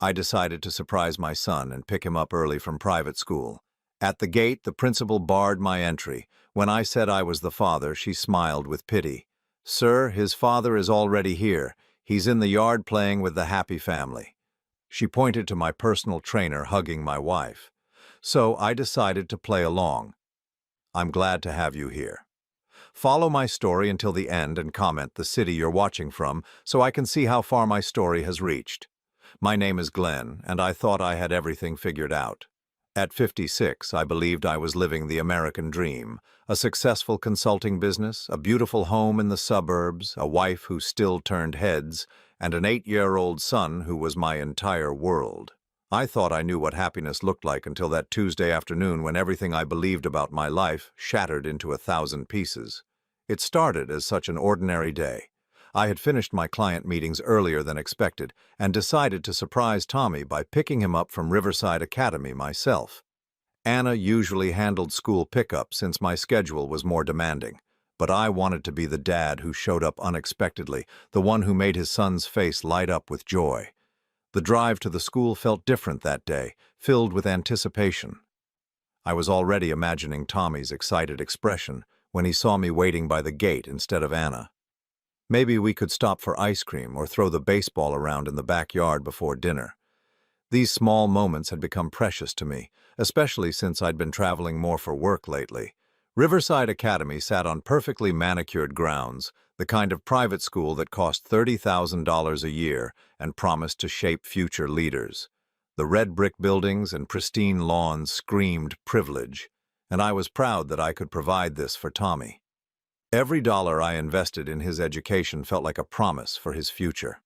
I decided to surprise my son and pick him up early from private school. At the gate, the principal barred my entry. When I said I was the father, she smiled with pity. "Sir, his father is already here. He's in the yard playing with the happy family." She pointed to my personal trainer hugging my wife. So I decided to play along. "I'm glad to have you here. Follow my story until the end and comment the city you're watching from so I can see how far my story has reached. My name is Glenn, and I thought I had everything figured out. At 56, I believed I was living the American dream, a successful consulting business, a beautiful home in the suburbs, a wife who still turned heads, and an 8-year-old son who was my entire world. I thought I knew what happiness looked like until that Tuesday afternoon when everything I believed about my life shattered into 1,000 pieces. It started as such an ordinary day. I had finished my client meetings earlier than expected and decided to surprise Tommy by picking him up from Riverside Academy myself. Anna usually handled school pickup since my schedule was more demanding, but I wanted to be the dad who showed up unexpectedly, the one who made his son's face light up with joy. The drive to the school felt different that day, filled with anticipation. I was already imagining Tommy's excited expression when he saw me waiting by the gate instead of Anna. Maybe we could stop for ice cream or throw the baseball around in the backyard before dinner. These small moments had become precious to me, especially since I'd been traveling more for work lately. Riverside Academy sat on perfectly manicured grounds, the kind of private school that cost $30,000 a year and promised to shape future leaders. The red brick buildings and pristine lawns screamed privilege, and I was proud that I could provide this for Tommy. Every dollar I invested in his education felt like a promise for his future.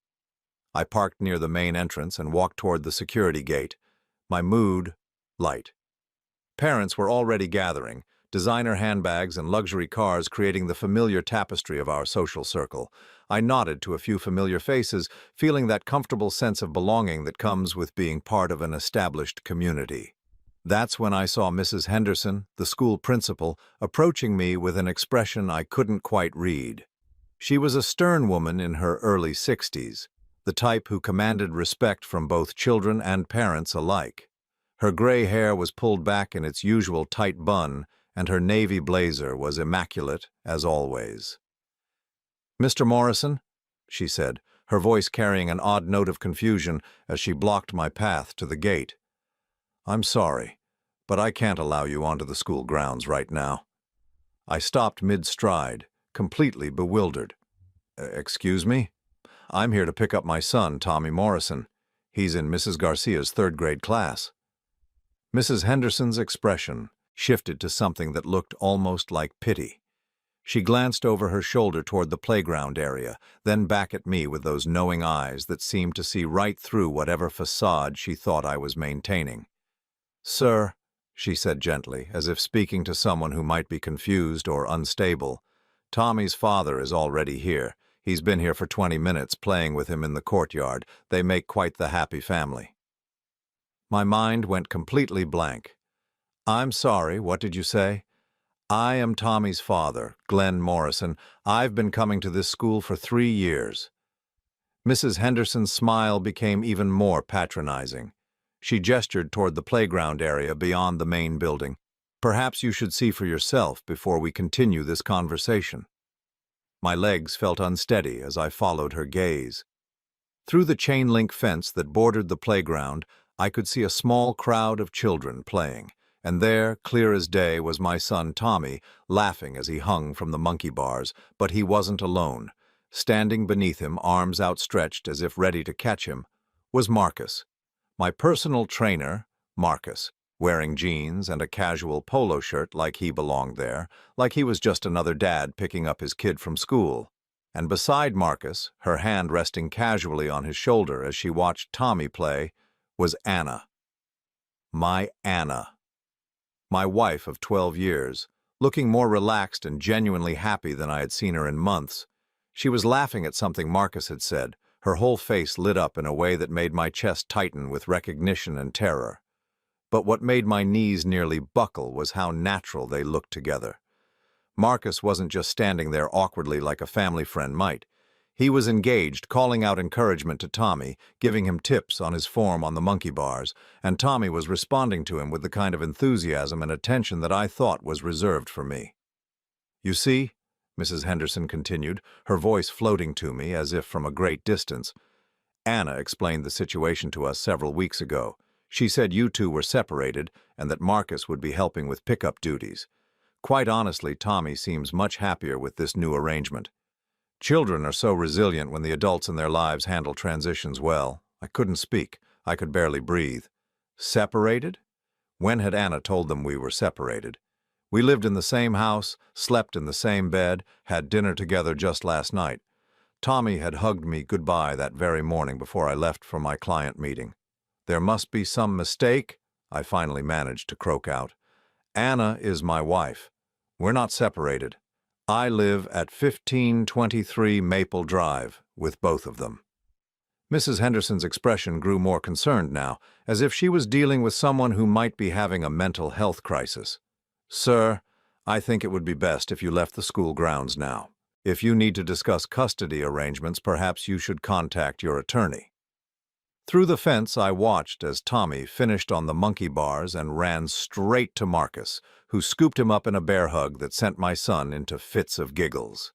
I parked near the main entrance and walked toward the security gate, my mood light. Parents were already gathering, designer handbags and luxury cars creating the familiar tapestry of our social circle. I nodded to a few familiar faces, feeling that comfortable sense of belonging that comes with being part of an established community. That's when I saw Mrs. Henderson, the school principal, approaching me with an expression I couldn't quite read. She was a stern woman in her early 60s, the type who commanded respect from both children and parents alike. Her gray hair was pulled back in its usual tight bun, and her navy blazer was immaculate as always. "Mr. Morrison," she said, her voice carrying an odd note of confusion as she blocked my path to the gate. "I'm sorry, but I can't allow you onto the school grounds right now." I stopped mid-stride, completely bewildered. "Excuse me? I'm here to pick up my son, Tommy Morrison. He's in Mrs. Garcia's third-grade class." Mrs. Henderson's expression shifted to something that looked almost like pity. She glanced over her shoulder toward the playground area, then back at me with those knowing eyes that seemed to see right through whatever facade she thought I was maintaining. "Sir," she said gently, as if speaking to someone who might be confused or unstable, "Tommy's father is already here. He's been here for 20 minutes playing with him in the courtyard. They make quite the happy family." My mind went completely blank. "I'm sorry, what did you say?" "I am Tommy's father, Glenn Morrison. I've been coming to this school for 3 years." Mrs. Henderson's smile became even more patronizing. She gestured toward the playground area beyond the main building. "Perhaps you should see for yourself before we continue this conversation." My legs felt unsteady as I followed her gaze. Through the chain-link fence that bordered the playground, I could see a small crowd of children playing, and there, clear as day, was my son Tommy, laughing as he hung from the monkey bars, but he wasn't alone. Standing beneath him, arms outstretched as if ready to catch him, was Marcus. My personal trainer, Marcus, wearing jeans and a casual polo shirt like he belonged there, like he was just another dad picking up his kid from school. And beside Marcus, her hand resting casually on his shoulder as she watched Tommy play, was Anna. My Anna. My wife of 12 years, looking more relaxed and genuinely happy than I had seen her in months. She was laughing at something Marcus had said, her whole face lit up in a way that made my chest tighten with recognition and terror. But what made my knees nearly buckle was how natural they looked together. Marcus wasn't just standing there awkwardly like a family friend might. He was engaged, calling out encouragement to Tommy, giving him tips on his form on the monkey bars, and Tommy was responding to him with the kind of enthusiasm and attention that I thought was reserved for me. "You see," Mrs. Henderson continued, her voice floating to me as if from a great distance, "Anna explained the situation to us several weeks ago. She said you two were separated and that Marcus would be helping with pickup duties. Quite honestly, Tommy seems much happier with this new arrangement. Children are so resilient when the adults in their lives handle transitions well." I couldn't speak. I could barely breathe. Separated? When had Anna told them we were separated? We lived in the same house, slept in the same bed, had dinner together just last night. Tommy had hugged me goodbye that very morning before I left for my client meeting. "There must be some mistake," I finally managed to croak out. "Anna is my wife. We're not separated. I live at 1523 Maple Drive with both of them." Mrs. Henderson's expression grew more concerned now, as if she was dealing with someone who might be having a mental health crisis. "Sir, I think it would be best if you left the school grounds now. If you need to discuss custody arrangements, perhaps you should contact your attorney." Through the fence, I watched as Tommy finished on the monkey bars and ran straight to Marcus, who scooped him up in a bear hug that sent my son into fits of giggles.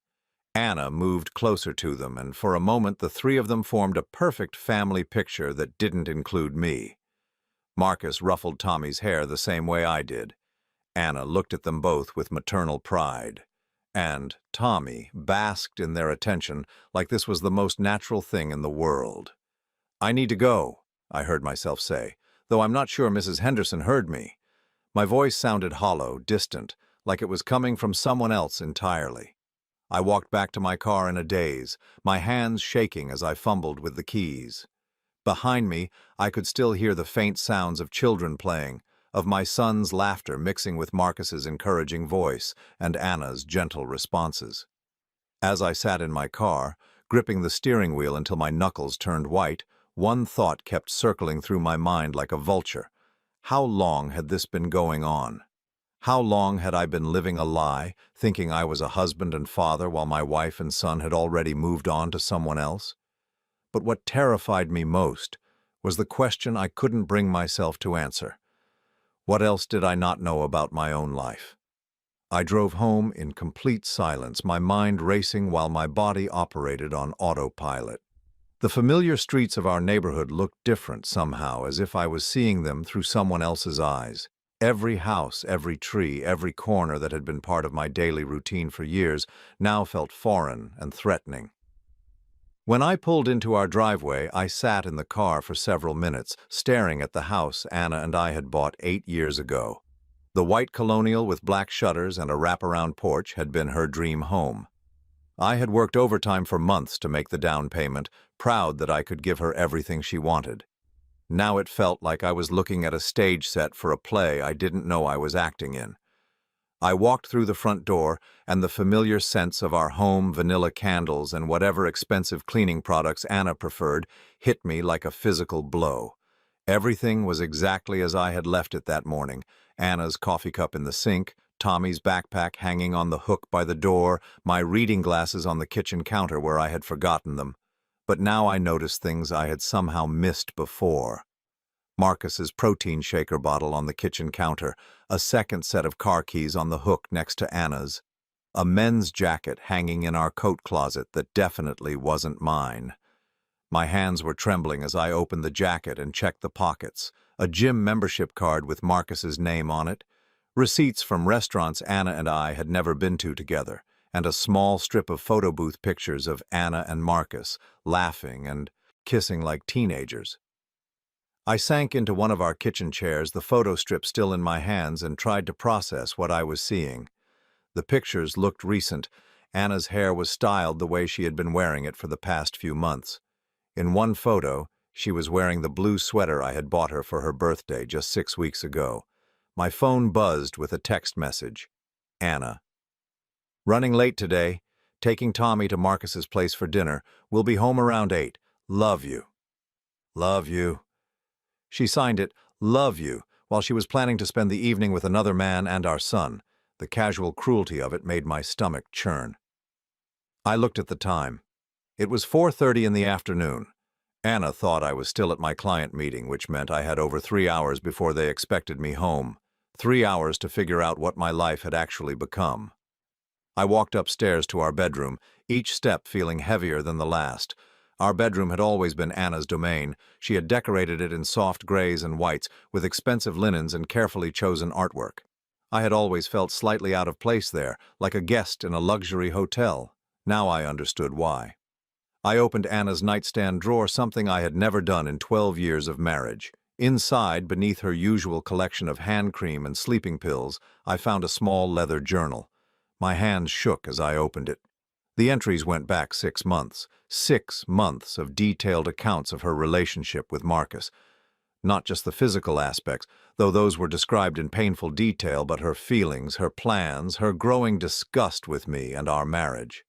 Anna moved closer to them, and for a moment the three of them formed a perfect family picture that didn't include me. Marcus ruffled Tommy's hair the same way I did. Anna looked at them both with maternal pride. And Tommy basked in their attention like this was the most natural thing in the world. "I need to go," I heard myself say, though I'm not sure Mrs. Henderson heard me. My voice sounded hollow, distant, like it was coming from someone else entirely. I walked back to my car in a daze, my hands shaking as I fumbled with the keys. Behind me, I could still hear the faint sounds of children playing, of my son's laughter mixing with Marcus's encouraging voice and Anna's gentle responses. As I sat in my car, gripping the steering wheel until my knuckles turned white, one thought kept circling through my mind like a vulture. How long had this been going on? How long had I been living a lie, thinking I was a husband and father while my wife and son had already moved on to someone else? But what terrified me most was the question I couldn't bring myself to answer. What else did I not know about my own life? I drove home in complete silence, my mind racing while my body operated on autopilot. The familiar streets of our neighborhood looked different somehow, as if I was seeing them through someone else's eyes. Every house, every tree, every corner that had been part of my daily routine for years now felt foreign and threatening. When I pulled into our driveway, I sat in the car for several minutes, staring at the house Anna and I had bought 8 years ago. The white colonial with black shutters and a wraparound porch had been her dream home. I had worked overtime for months to make the down payment, proud that I could give her everything she wanted. Now it felt like I was looking at a stage set for a play I didn't know I was acting in. I walked through the front door, and the familiar scents of our home vanilla candles and whatever expensive cleaning products Anna preferred hit me like a physical blow. Everything was exactly as I had left it that morning. Anna's coffee cup in the sink, Tommy's backpack hanging on the hook by the door, my reading glasses on the kitchen counter where I had forgotten them. But now I noticed things I had somehow missed before. Marcus's protein shaker bottle on the kitchen counter, a second set of car keys on the hook next to Anna's, a men's jacket hanging in our coat closet that definitely wasn't mine. My hands were trembling as I opened the jacket and checked the pockets, a gym membership card with Marcus's name on it, receipts from restaurants Anna and I had never been to together, and a small strip of photo booth pictures of Anna and Marcus, laughing and kissing like teenagers. I sank into one of our kitchen chairs, the photo strip still in my hands, and tried to process what I was seeing. The pictures looked recent. Anna's hair was styled the way she had been wearing it for the past few months. In one photo, she was wearing the blue sweater I had bought her for her birthday just 6 weeks ago. My phone buzzed with a text message. Anna. "Running late today. Taking Tommy to Marcus's place for dinner. We'll be home around 8. Love you." Love you. She signed it, "Love you," while she was planning to spend the evening with another man and our son. The casual cruelty of it made my stomach churn. I looked at the time. It was 4:30 in the afternoon. Anna thought I was still at my client meeting, which meant I had over 3 hours before they expected me home. 3 hours to figure out what my life had actually become. I walked upstairs to our bedroom, each step feeling heavier than the last. Our bedroom had always been Anna's domain. She had decorated it in soft grays and whites, with expensive linens and carefully chosen artwork. I had always felt slightly out of place there, like a guest in a luxury hotel. Now I understood why. I opened Anna's nightstand drawer, something I had never done in 12 years of marriage. Inside, beneath her usual collection of hand cream and sleeping pills, I found a small leather journal. My hands shook as I opened it. The entries went back 6 months. 6 months of detailed accounts of her relationship with Marcus. Not just the physical aspects, though those were described in painful detail, but her feelings, her plans, her growing disgust with me and our marriage.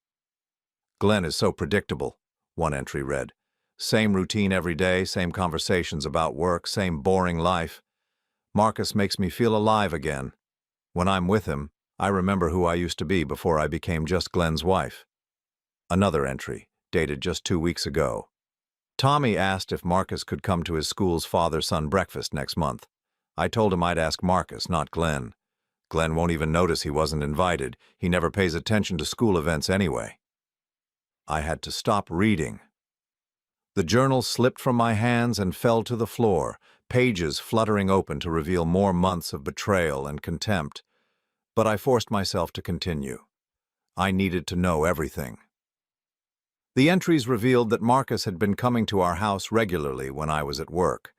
"Glenn is so predictable," one entry read. "Same routine every day, same conversations about work, same boring life. Marcus makes me feel alive again. When I'm with him, I remember who I used to be before I became just Glenn's wife." Another entry, dated just 2 weeks ago. "Tommy asked if Marcus could come to his school's father-son breakfast next month. I told him I'd ask Marcus, not Glenn. Glenn won't even notice he wasn't invited. He never pays attention to school events anyway." I had to stop reading. The journal slipped from my hands and fell to the floor, pages fluttering open to reveal more months of betrayal and contempt. But I forced myself to continue. I needed to know everything. The entries revealed that Marcus had been coming to our house regularly when I was at work.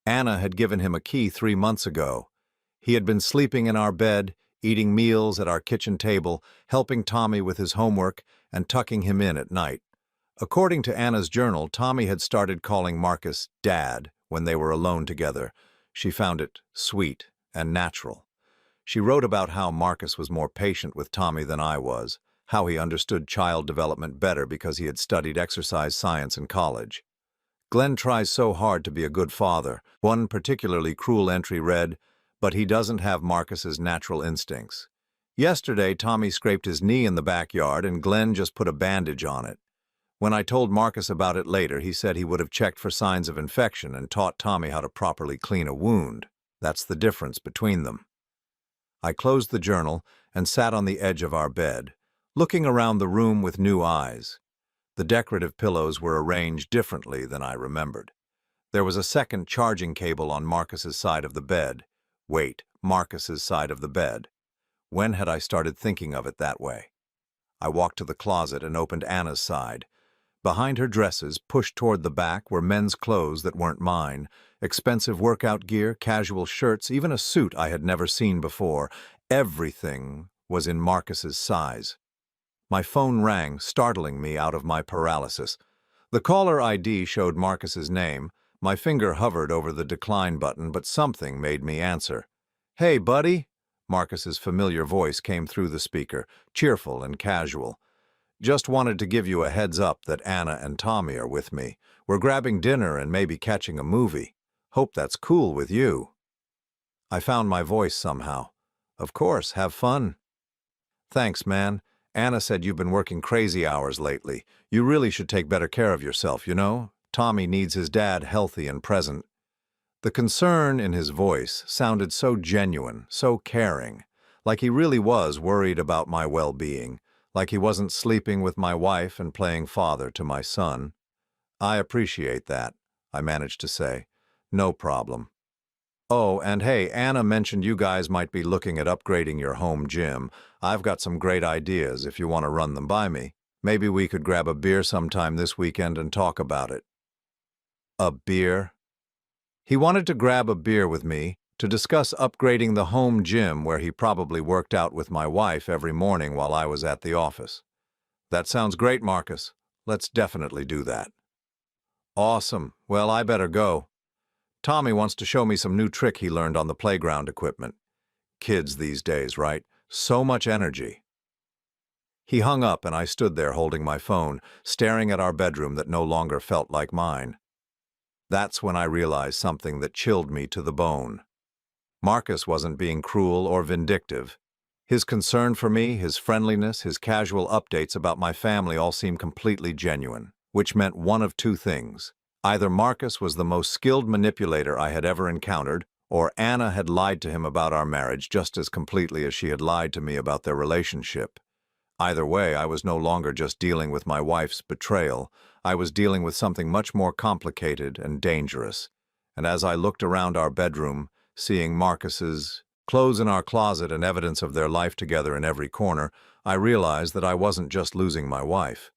Anna had given him a key 3 months ago. He had been sleeping in our bed, eating meals at our kitchen table, helping Tommy with his homework, and tucking him in at night. According to Anna's journal, Tommy had started calling Marcus Dad when they were alone together. She found it sweet and natural. She wrote about how Marcus was more patient with Tommy than I was, how he understood child development better because he had studied exercise science in college. "Glenn tries so hard to be a good father." One particularly cruel entry read, "But he doesn't have Marcus's natural instincts. Yesterday, Tommy scraped his knee in the backyard and Glenn just put a bandage on it. When I told Marcus about it later, he said he would have checked for signs of infection and taught Tommy how to properly clean a wound. That's the difference between them." I closed the journal and sat on the edge of our bed, looking around the room with new eyes. The decorative pillows were arranged differently than I remembered. There was a second charging cable on Marcus's side of the bed. Wait, Marcus's side of the bed. When had I started thinking of it that way? I walked to the closet and opened Anna's side. Behind her dresses, pushed toward the back, were men's clothes that weren't mine, expensive workout gear, casual shirts, even a suit I had never seen before. Everything was in Marcus's size. My phone rang, startling me out of my paralysis. The caller ID showed Marcus's name. My finger hovered over the decline button, but something made me answer. "Hey, buddy." Marcus's familiar voice came through the speaker, cheerful and casual. "Just wanted to give you a heads up that Anna and Tommy are with me. We're grabbing dinner and maybe catching a movie. Hope that's cool with you." I found my voice somehow. "Of course, have fun." "Thanks, man. Anna said you've been working crazy hours lately. You really should take better care of yourself, you know? Tommy needs his dad healthy and present." The concern in his voice sounded so genuine, so caring, like he really was worried about my well-being, like he wasn't sleeping with my wife and playing father to my son. "I appreciate that," I managed to say. "No problem. Oh, and hey, Anna mentioned you guys might be looking at upgrading your home gym. I've got some great ideas if you want to run them by me. Maybe we could grab a beer sometime this weekend and talk about it." A beer? He wanted to grab a beer with me to discuss upgrading the home gym where he probably worked out with my wife every morning while I was at the office. "That sounds great, Marcus. Let's definitely do that." "Awesome. Well, I better go. Tommy wants to show me some new trick he learned on the playground equipment. Kids these days, right? So much energy." He hung up and I stood there holding my phone, staring at our bedroom that no longer felt like mine. That's when I realized something that chilled me to the bone. Marcus wasn't being cruel or vindictive. His concern for me, his friendliness, his casual updates about my family all seemed completely genuine, which meant one of two things. Either Marcus was the most skilled manipulator I had ever encountered, or Anna had lied to him about our marriage just as completely as she had lied to me about their relationship. Either way, I was no longer just dealing with my wife's betrayal. I was dealing with something much more complicated and dangerous. And as I looked around our bedroom, seeing Marcus's clothes in our closet and evidence of their life together in every corner, I realized that I wasn't just losing my wife.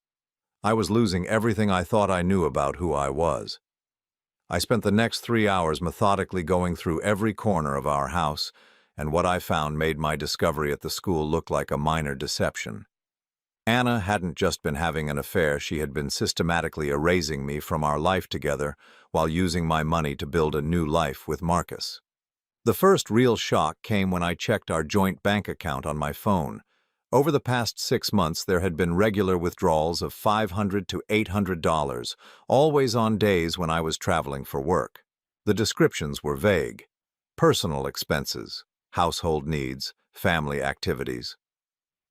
I was losing everything I thought I knew about who I was. I spent the next 3 hours methodically going through every corner of our house, and what I found made my discovery at the school look like a minor deception. Anna hadn't just been having an affair, she had been systematically erasing me from our life together while using my money to build a new life with Marcus. The first real shock came when I checked our joint bank account on my phone. Over the past 6 months, there had been regular withdrawals of $500 to $800, always on days when I was traveling for work. The descriptions were vague. Personal expenses, household needs, family activities.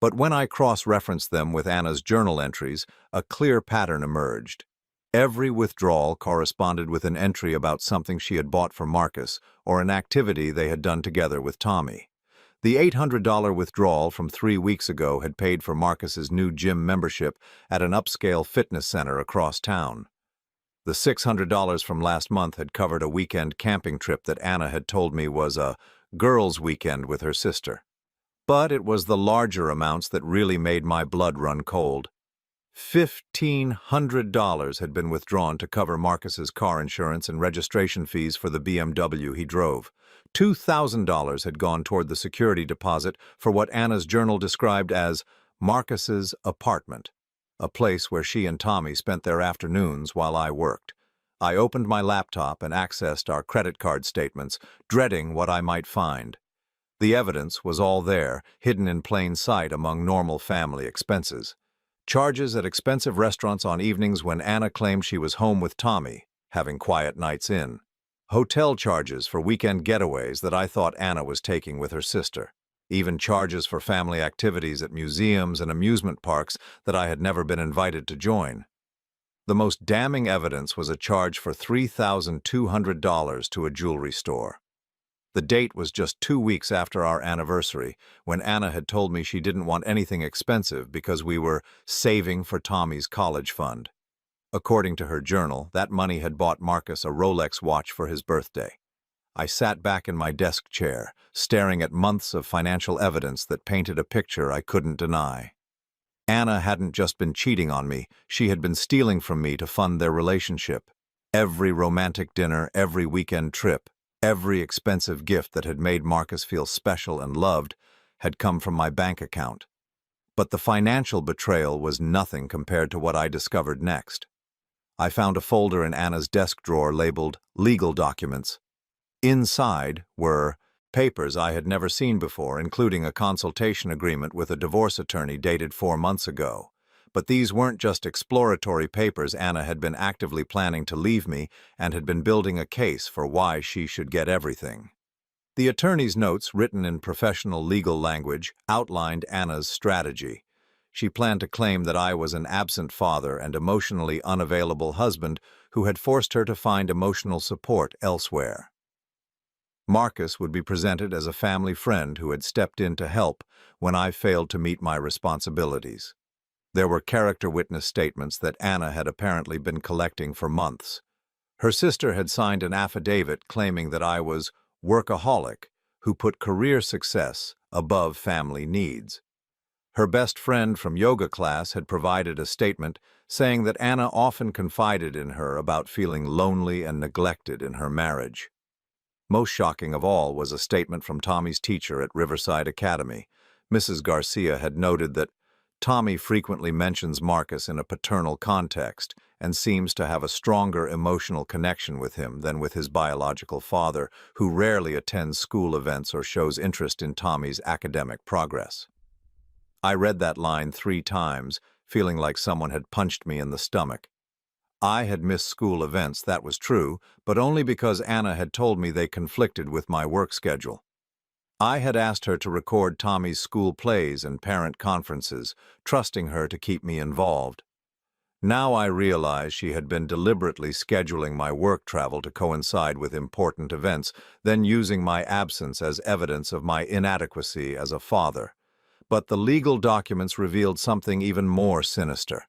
But when I cross-referenced them with Anna's journal entries, a clear pattern emerged. Every withdrawal corresponded with an entry about something she had bought for Marcus or an activity they had done together with Tommy. The $800 withdrawal from 3 weeks ago had paid for Marcus's new gym membership at an upscale fitness center across town. The $600 from last month had covered a weekend camping trip that Anna had told me was a girls' weekend with her sister. But it was the larger amounts that really made my blood run cold. $1,500 had been withdrawn to cover Marcus's car insurance and registration fees for the BMW he drove. $2,000 had gone toward the security deposit for what Anna's journal described as Marcus's apartment, a place where she and Tommy spent their afternoons while I worked. I opened my laptop and accessed our credit card statements, dreading what I might find. The evidence was all there, hidden in plain sight among normal family expenses. Charges at expensive restaurants on evenings when Anna claimed she was home with Tommy, having quiet nights in. Hotel charges for weekend getaways that I thought Anna was taking with her sister. Even charges for family activities at museums and amusement parks that I had never been invited to join. The most damning evidence was a charge for $3,200 to a jewelry store. The date was just 2 weeks after our anniversary, when Anna had told me she didn't want anything expensive because we were saving for Tommy's college fund. According to her journal, that money had bought Marcus a Rolex watch for his birthday. I sat back in my desk chair, staring at months of financial evidence that painted a picture I couldn't deny. Anna hadn't just been cheating on me, she had been stealing from me to fund their relationship. Every romantic dinner, every weekend trip, every expensive gift that had made Marcus feel special and loved had come from my bank account. But the financial betrayal was nothing compared to what I discovered next. I found a folder in Anna's desk drawer labeled Legal Documents. Inside were papers I had never seen before, including a consultation agreement with a divorce attorney dated 4 months ago. But these weren't just exploratory papers. Anna had been actively planning to leave me and had been building a case for why she should get everything. The attorney's notes, written in professional legal language, outlined Anna's strategy. She planned to claim that I was an absent father and emotionally unavailable husband who had forced her to find emotional support elsewhere. Marcus would be presented as a family friend who had stepped in to help when I failed to meet my responsibilities. There were character witness statements that Anna had apparently been collecting for months. Her sister had signed an affidavit claiming that I was workaholic who put career success above family needs. Her best friend from yoga class had provided a statement saying that Anna often confided in her about feeling lonely and neglected in her marriage. Most shocking of all was a statement from Tommy's teacher at Riverside Academy. Mrs. Garcia had noted that Tommy frequently mentions Marcus in a paternal context and seems to have a stronger emotional connection with him than with his biological father, who rarely attends school events or shows interest in Tommy's academic progress. I read that line 3 times, feeling like someone had punched me in the stomach. I had missed school events, that was true, but only because Anna had told me they conflicted with my work schedule. I had asked her to record Tommy's school plays and parent conferences, trusting her to keep me involved. Now I realized she had been deliberately scheduling my work travel to coincide with important events, then using my absence as evidence of my inadequacy as a father. But the legal documents revealed something even more sinister.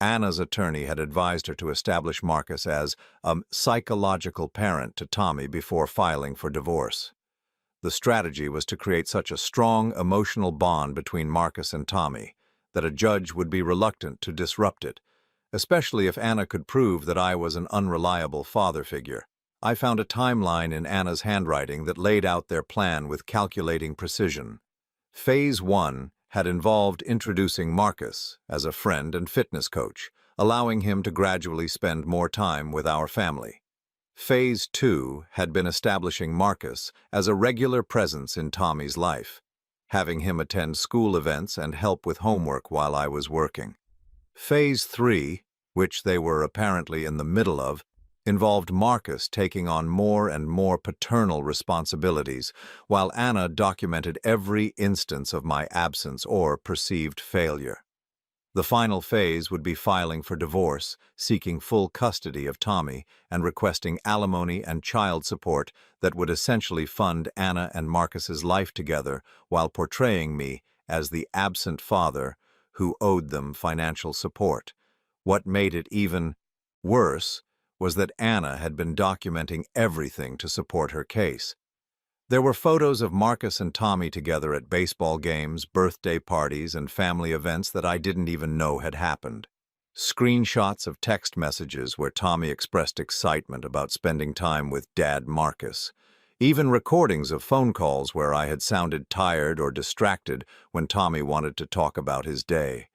Anna's attorney had advised her to establish Marcus as a psychological parent to Tommy before filing for divorce. The strategy was to create such a strong emotional bond between Marcus and Tommy that a judge would be reluctant to disrupt it, especially if Anna could prove that I was an unreliable father figure. I found a timeline in Anna's handwriting that laid out their plan with calculating precision. Phase 1 had involved introducing Marcus as a friend and fitness coach, allowing him to gradually spend more time with our family. Phase 2 had been establishing Marcus as a regular presence in Tommy's life, having him attend school events and help with homework while I was working. Phase 3, which they were apparently in the middle of, involved Marcus taking on more and more paternal responsibilities, while Anna documented every instance of my absence or perceived failure. The final phase would be filing for divorce, seeking full custody of Tommy, and requesting alimony and child support that would essentially fund Anna and Marcus's life together while portraying me as the absent father who owed them financial support. What made it even worse was that Anna had been documenting everything to support her case. There were photos of Marcus and Tommy together at baseball games, birthday parties, and family events that I didn't even know had happened. Screenshots of text messages where Tommy expressed excitement about spending time with Dad Marcus. Even recordings of phone calls where I had sounded tired or distracted when Tommy wanted to talk about his day.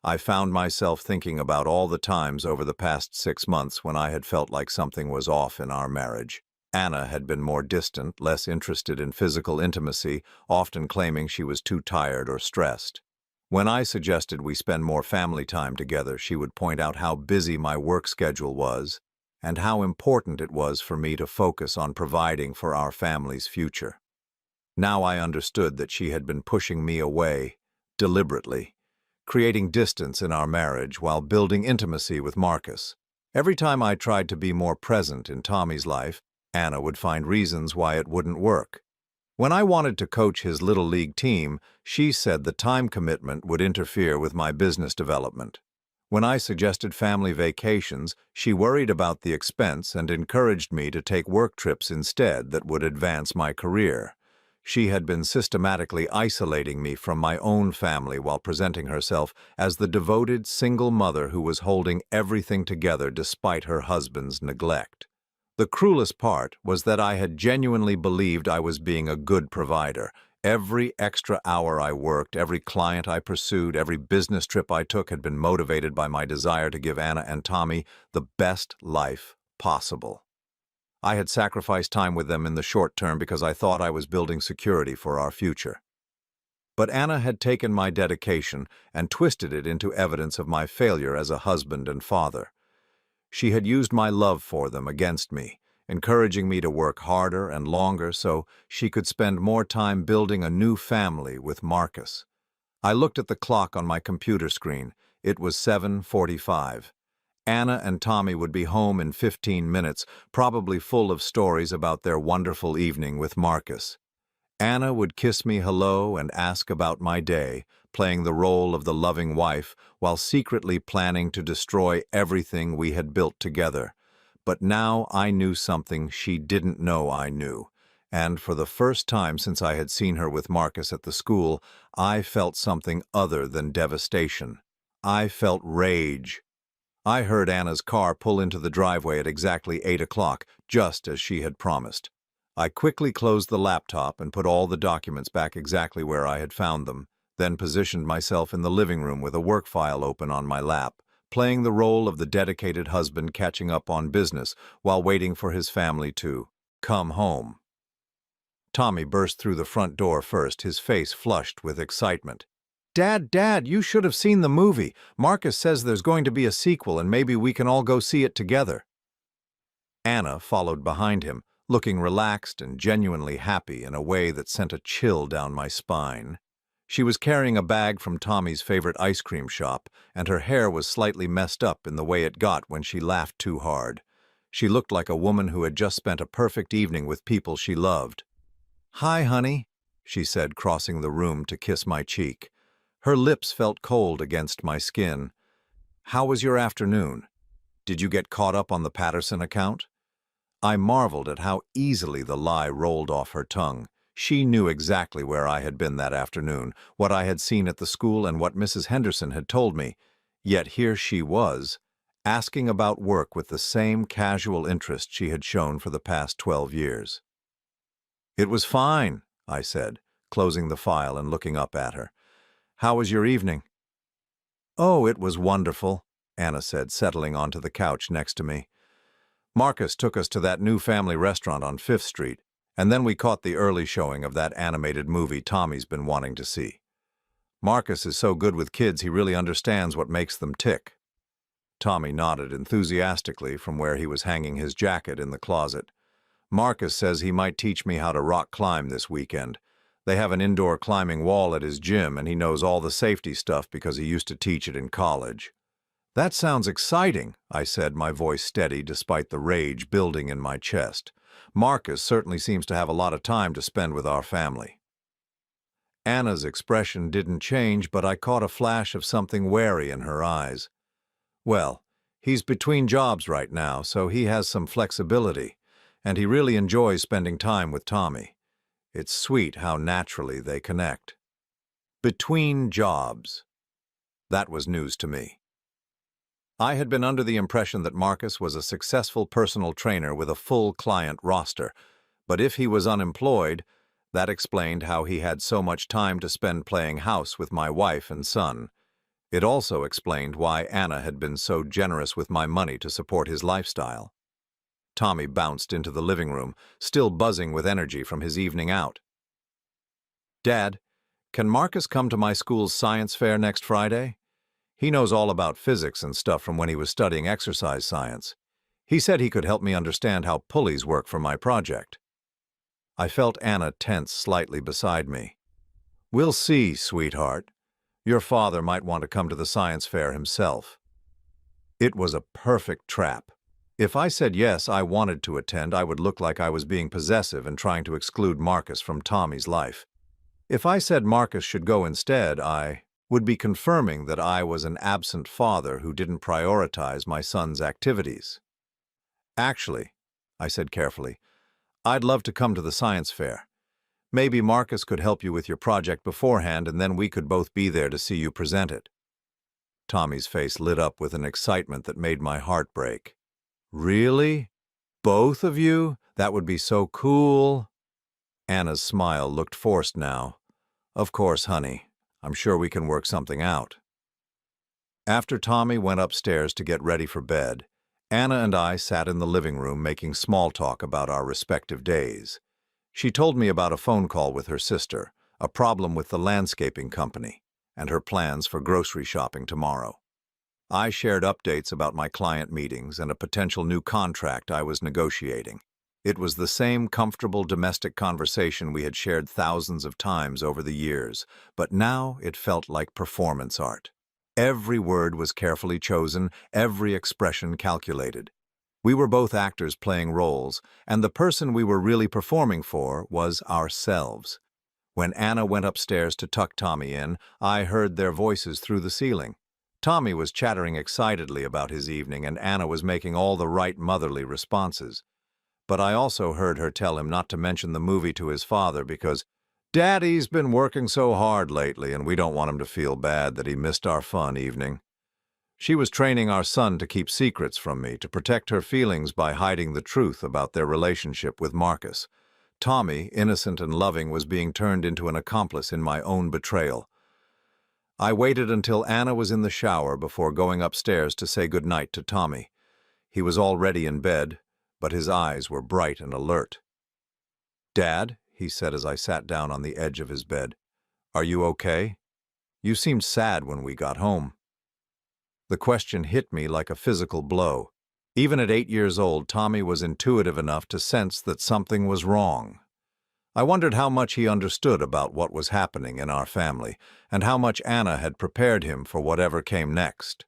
I found myself thinking about all the times over the past 6 months when I had felt like something was off in our marriage. Anna had been more distant, less interested in physical intimacy, often claiming she was too tired or stressed. When I suggested we spend more family time together, she would point out how busy my work schedule was and how important it was for me to focus on providing for our family's future. Now I understood that she had been pushing me away, deliberately, creating distance in our marriage while building intimacy with Marcus. Every time I tried to be more present in Tommy's life, Anna would find reasons why it wouldn't work. When I wanted to coach his little league team, she said the time commitment would interfere with my business development. When I suggested family vacations, she worried about the expense and encouraged me to take work trips instead that would advance my career. She had been systematically isolating me from my own family while presenting herself as the devoted single mother who was holding everything together despite her husband's neglect. The cruelest part was that I had genuinely believed I was being a good provider. Every extra hour I worked, every client I pursued, every business trip I took had been motivated by my desire to give Anna and Tommy the best life possible. I had sacrificed time with them in the short term because I thought I was building security for our future. But Anna had taken my dedication and twisted it into evidence of my failure as a husband and father. She had used my love for them against me, encouraging me to work harder and longer so she could spend more time building a new family with Marcus. I looked at the clock on my computer screen. It was 7:45. Anna and Tommy would be home in 15 minutes, probably full of stories about their wonderful evening with Marcus. Anna would kiss me hello and ask about my day, playing the role of the loving wife while secretly planning to destroy everything we had built together. But now I knew something she didn't know I knew, and for the first time since I had seen her with Marcus at the school, I felt something other than devastation. I felt rage. I heard Anna's car pull into the driveway at exactly 8 o'clock, just as she had promised. I quickly closed the laptop and put all the documents back exactly where I had found them, then positioned myself in the living room with a work file open on my lap, playing the role of the dedicated husband catching up on business while waiting for his family to come home. Tommy burst through the front door first, his face flushed with excitement. Dad, you should have seen the movie. Marcus says there's going to be a sequel and maybe we can all go see it together." Anna followed behind him, looking relaxed and genuinely happy in a way that sent a chill down my spine. She was carrying a bag from Tommy's favorite ice cream shop, and her hair was slightly messed up in the way it got when she laughed too hard. She looked like a woman who had just spent a perfect evening with people she loved. "Hi, honey," she said, crossing the room to kiss my cheek. Her lips felt cold against my skin. "How was your afternoon? Did you get caught up on the Patterson account?" I marveled at how easily the lie rolled off her tongue. She knew exactly where I had been that afternoon, what I had seen at the school and what Mrs. Henderson had told me. Yet here she was, asking about work with the same casual interest she had shown for the past 12 years. "It was fine," I said, closing the file and looking up at her. "How was your evening?" "Oh, it was wonderful," Anna said, settling onto the couch next to me. "Marcus took us to that new family restaurant on 5th Street, and then we caught the early showing of that animated movie Tommy's been wanting to see. Marcus is so good with kids he really understands what makes them tick." Tommy nodded enthusiastically from where he was hanging his jacket in the closet. "Marcus says he might teach me how to rock climb this weekend. They have an indoor climbing wall at his gym, and he knows all the safety stuff because he used to teach it in college." "That sounds exciting," I said, my voice steady despite the rage building in my chest. "Marcus certainly seems to have a lot of time to spend with our family." Anna's expression didn't change, but I caught a flash of something wary in her eyes. "Well, he's between jobs right now, so he has some flexibility, and he really enjoys spending time with Tommy. It's sweet how naturally they connect." Between jobs. That was news to me. I had been under the impression that Marcus was a successful personal trainer with a full client roster, but if he was unemployed, that explained how he had so much time to spend playing house with my wife and son. It also explained why Anna had been so generous with my money to support his lifestyle. Tommy bounced into the living room, still buzzing with energy from his evening out. "Dad, can Marcus come to my school's science fair next Friday? He knows all about physics and stuff from when he was studying exercise science. He said he could help me understand how pulleys work for my project." I felt Anna tense slightly beside me. "We'll see, sweetheart. Your father might want to come to the science fair himself." It was a perfect trap. If I said yes, I wanted to attend, I would look like I was being possessive and trying to exclude Marcus from Tommy's life. If I said Marcus should go instead, I would be confirming that I was an absent father who didn't prioritize my son's activities. "Actually," I said carefully, "I'd love to come to the science fair. Maybe Marcus could help you with your project beforehand, and then we could both be there to see you present it." Tommy's face lit up with an excitement that made my heart break. "Really? Both of you? That would be so cool." Anna's smile looked forced now. "Of course, honey. I'm sure we can work something out." After Tommy went upstairs to get ready for bed, Anna and I sat in the living room making small talk about our respective days. She told me about a phone call with her sister, a problem with the landscaping company, and her plans for grocery shopping tomorrow. I shared updates about my client meetings and a potential new contract I was negotiating. It was the same comfortable domestic conversation we had shared thousands of times over the years, but now it felt like performance art. Every word was carefully chosen, every expression calculated. We were both actors playing roles, and the person we were really performing for was ourselves. When Anna went upstairs to tuck Tommy in, I heard their voices through the ceiling. Tommy was chattering excitedly about his evening, and Anna was making all the right motherly responses. But I also heard her tell him not to mention the movie to his father because Daddy's been working so hard lately, and we don't want him to feel bad that he missed our fun evening. She was training our son to keep secrets from me, to protect her feelings by hiding the truth about their relationship with Marcus. Tommy, innocent and loving, was being turned into an accomplice in my own betrayal. I waited until Anna was in the shower before going upstairs to say goodnight to Tommy. He was already in bed, but his eyes were bright and alert. "Dad," he said as I sat down on the edge of his bed, "are you okay? You seemed sad when we got home." The question hit me like a physical blow. Even at 8 years old, Tommy was intuitive enough to sense that something was wrong. I wondered how much he understood about what was happening in our family, and how much Anna had prepared him for whatever came next.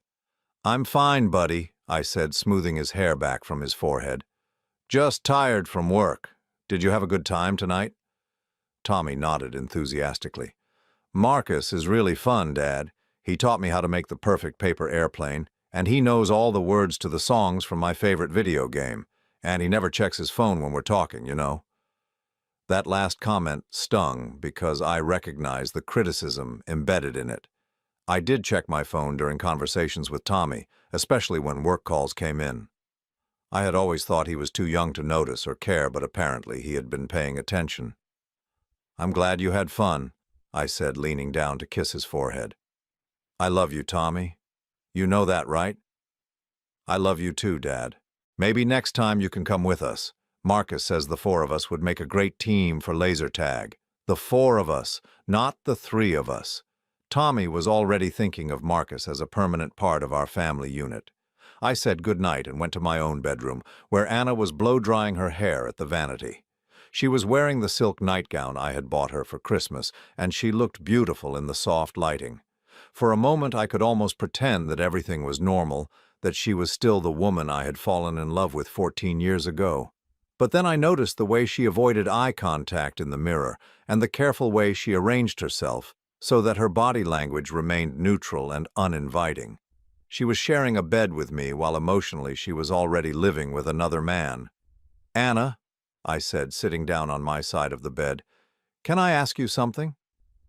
"I'm fine, buddy," I said, smoothing his hair back from his forehead. "Just tired from work. Did you have a good time tonight?" Tommy nodded enthusiastically. "Marcus is really fun, Dad. He taught me how to make the perfect paper airplane, and he knows all the words to the songs from my favorite video game. And he never checks his phone when we're talking, you know." That last comment stung because I recognized the criticism embedded in it. I did check my phone during conversations with Tommy, especially when work calls came in. I had always thought he was too young to notice or care, but apparently he had been paying attention. "I'm glad you had fun," I said, leaning down to kiss his forehead. "I love you, Tommy. You know that, right?" "I love you too, Dad. Maybe next time you can come with us. Marcus says the 4 of us would make a great team for laser tag. The 4 of us, not the 3 of us." Tommy was already thinking of Marcus as a permanent part of our family unit. I said goodnight and went to my own bedroom, where Anna was blow-drying her hair at the vanity. She was wearing the silk nightgown I had bought her for Christmas, and she looked beautiful in the soft lighting. For a moment I could almost pretend that everything was normal, that she was still the woman I had fallen in love with 14 years ago. But then I noticed the way she avoided eye contact in the mirror, and the careful way she arranged herself, so that her body language remained neutral and uninviting. She was sharing a bed with me while emotionally she was already living with another man. "Anna," I said, sitting down on my side of the bed, "can I ask you something?"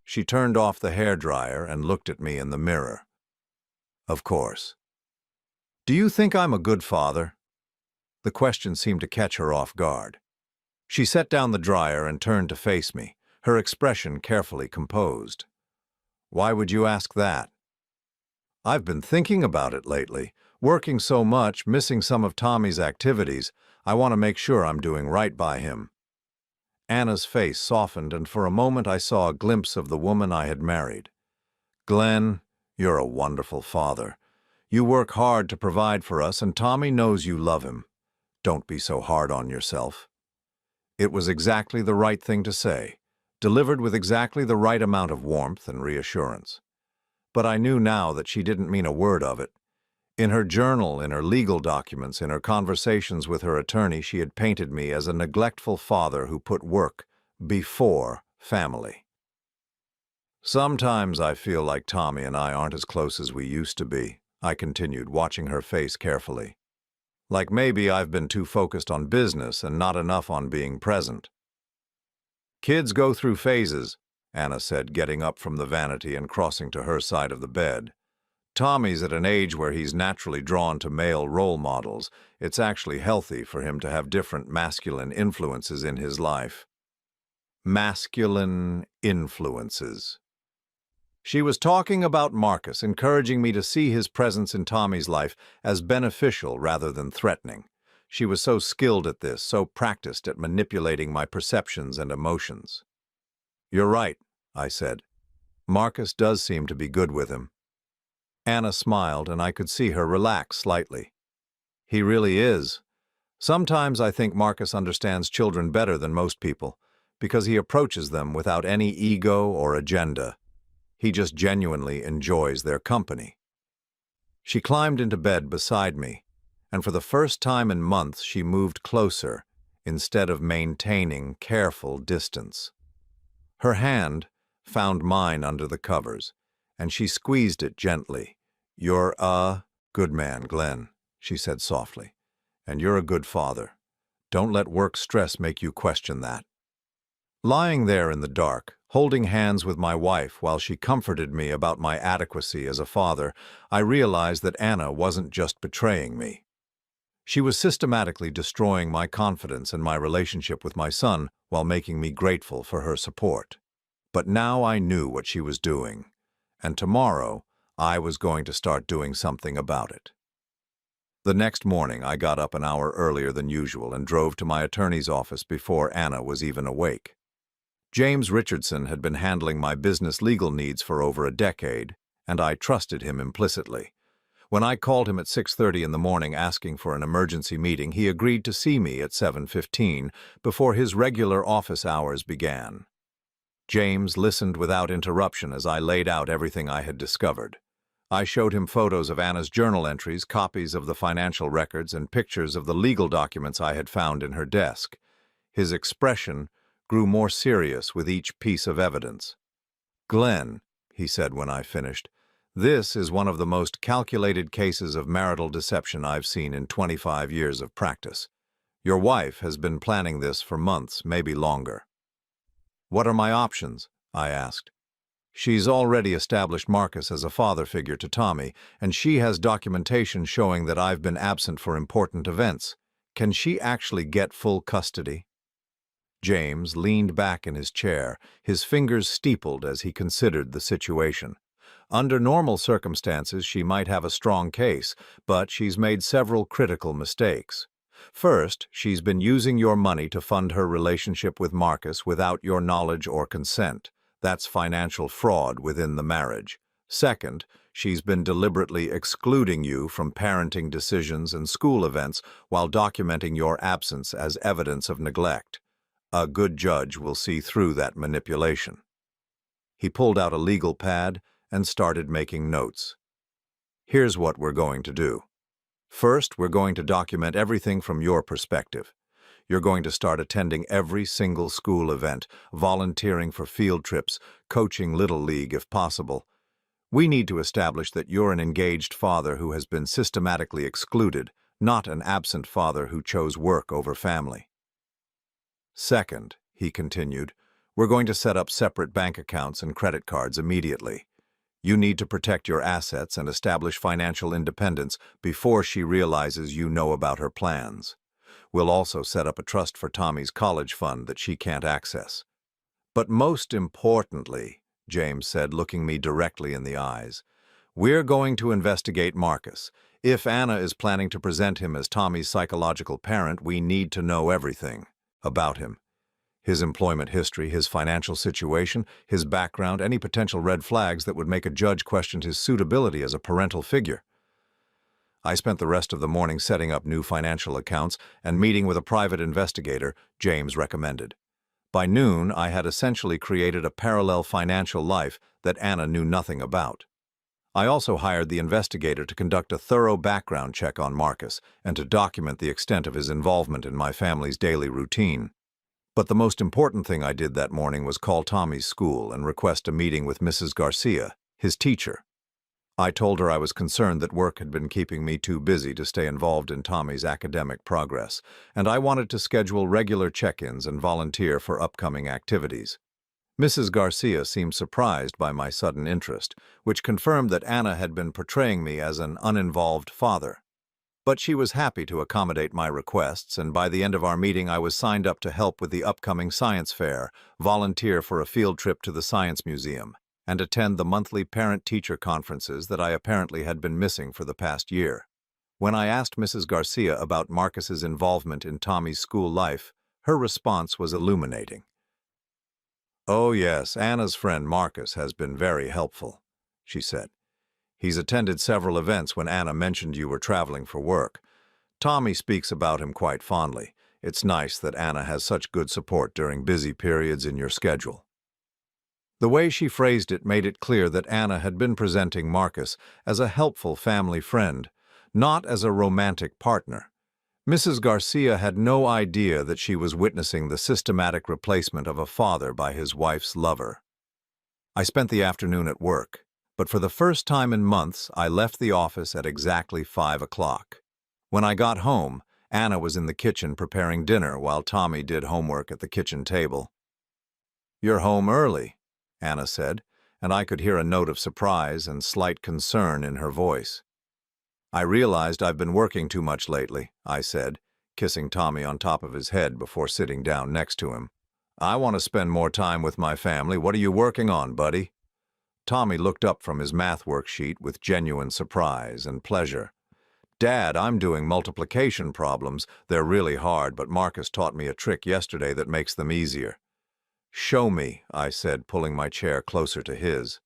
She turned off the hairdryer and looked at me in the mirror. "Of course." "Do you think I'm a good father?" The question seemed to catch her off guard. She set down the dryer and turned to face me, her expression carefully composed. "Why would you ask that?" "I've been thinking about it lately. Working so much, missing some of Tommy's activities. I want to make sure I'm doing right by him." Anna's face softened, and for a moment I saw a glimpse of the woman I had married. "Glenn, you're a wonderful father. You work hard to provide for us, and Tommy knows you love him. Don't be so hard on yourself." It was exactly the right thing to say, delivered with exactly the right amount of warmth and reassurance. But I knew now that she didn't mean a word of it. In her journal, in her legal documents, in her conversations with her attorney, she had painted me as a neglectful father who put work before family. "Sometimes I feel like Tommy and I aren't as close as we used to be," I continued, watching her face carefully. "Like maybe I've been too focused on business and not enough on being present." "Kids go through phases," Anna said, getting up from the vanity and crossing to her side of the bed. "Tommy's at an age where he's naturally drawn to male role models. It's actually healthy for him to have different masculine influences in his life." Masculine influences. She was talking about Marcus, encouraging me to see his presence in Tommy's life as beneficial rather than threatening. She was so skilled at this, so practiced at manipulating my perceptions and emotions. "You're right," I said. "Marcus does seem to be good with him." Anna smiled, and I could see her relax slightly. "He really is. Sometimes I think Marcus understands children better than most people, because he approaches them without any ego or agenda. He just genuinely enjoys their company." She climbed into bed beside me, and for the first time in months she moved closer, instead of maintaining careful distance. Her hand found mine under the covers, and she squeezed it gently. "You're a good man, Glenn," she said softly, "and you're a good father. Don't let work stress make you question that." Lying there in the dark, holding hands with my wife while she comforted me about my adequacy as a father, I realized that Anna wasn't just betraying me. She was systematically destroying my confidence in my relationship with my son while making me grateful for her support. But now I knew what she was doing, and tomorrow I was going to start doing something about it. The next morning I got up an hour earlier than usual and drove to my attorney's office before Anna was even awake. James Richardson had been handling my business legal needs for over a decade, and I trusted him implicitly. When I called him at 6:30 in the morning asking for an emergency meeting, he agreed to see me at 7:15 before his regular office hours began. James listened without interruption as I laid out everything I had discovered. I showed him photos of Anna's journal entries, copies of the financial records, and pictures of the legal documents I had found in her desk. His expression grew more serious with each piece of evidence. "Glenn," he said when I finished, "this is one of the most calculated cases of marital deception I've seen in 25 years of practice. Your wife has been planning this for months, maybe longer." "What are my options?" I asked. "She's already established Marcus as a father figure to Tommy, and she has documentation showing that I've been absent for important events. Can she actually get full custody?" James leaned back in his chair, his fingers steepled as he considered the situation. "Under normal circumstances, she might have a strong case, but she's made several critical mistakes. First, she's been using your money to fund her relationship with Marcus without your knowledge or consent. That's financial fraud within the marriage. Second, she's been deliberately excluding you from parenting decisions and school events while documenting your absence as evidence of neglect. A good judge will see through that manipulation." He pulled out a legal pad and started making notes. "Here's what we're going to do. First, we're going to document everything from your perspective. You're going to start attending every single school event, volunteering for field trips, coaching Little League if possible. We need to establish that you're an engaged father who has been systematically excluded, not an absent father who chose work over family. Second," he continued, "we're going to set up separate bank accounts and credit cards immediately. You need to protect your assets and establish financial independence before she realizes you know about her plans. We'll also set up a trust for Tommy's college fund that she can't access. But most importantly," James said, looking me directly in the eyes, "we're going to investigate Marcus. If Anna is planning to present him as Tommy's psychological parent, we need to know everything about him. His employment history, his financial situation, his background, any potential red flags that would make a judge question his suitability as a parental figure." I spent the rest of the morning setting up new financial accounts and meeting with a private investigator James recommended. By noon, I had essentially created a parallel financial life that Anna knew nothing about. I also hired the investigator to conduct a thorough background check on Marcus and to document the extent of his involvement in my family's daily routine. But the most important thing I did that morning was call Tommy's school and request a meeting with Mrs. Garcia, his teacher. I told her I was concerned that work had been keeping me too busy to stay involved in Tommy's academic progress, and I wanted to schedule regular check-ins and volunteer for upcoming activities. Mrs. Garcia seemed surprised by my sudden interest, which confirmed that Anna had been portraying me as an uninvolved father. But she was happy to accommodate my requests, and by the end of our meeting I was signed up to help with the upcoming science fair, volunteer for a field trip to the Science Museum, and attend the monthly parent-teacher conferences that I apparently had been missing for the past year. When I asked Mrs. Garcia about Marcus's involvement in Tommy's school life, her response was illuminating. "Oh yes, Anna's friend Marcus has been very helpful," she said. "He's attended several events when Anna mentioned you were traveling for work. Tommy speaks about him quite fondly. It's nice that Anna has such good support during busy periods in your schedule." The way she phrased it made it clear that Anna had been presenting Marcus as a helpful family friend, not as a romantic partner. Mrs. Garcia had no idea that she was witnessing the systematic replacement of a father by his wife's lover. I spent the afternoon at work, but for the first time in months, I left the office at exactly 5 o'clock. When I got home, Anna was in the kitchen preparing dinner while Tommy did homework at the kitchen table. "You're home early," Anna said, and I could hear a note of surprise and slight concern in her voice. "I realized I've been working too much lately," I said, kissing Tommy on top of his head before sitting down next to him. "I want to spend more time with my family. What are you working on, buddy?" Tommy looked up from his math worksheet with genuine surprise and pleasure. "Dad, I'm doing multiplication problems. They're really hard, but Marcus taught me a trick yesterday that makes them easier." "Show me," I said, pulling my chair closer to his.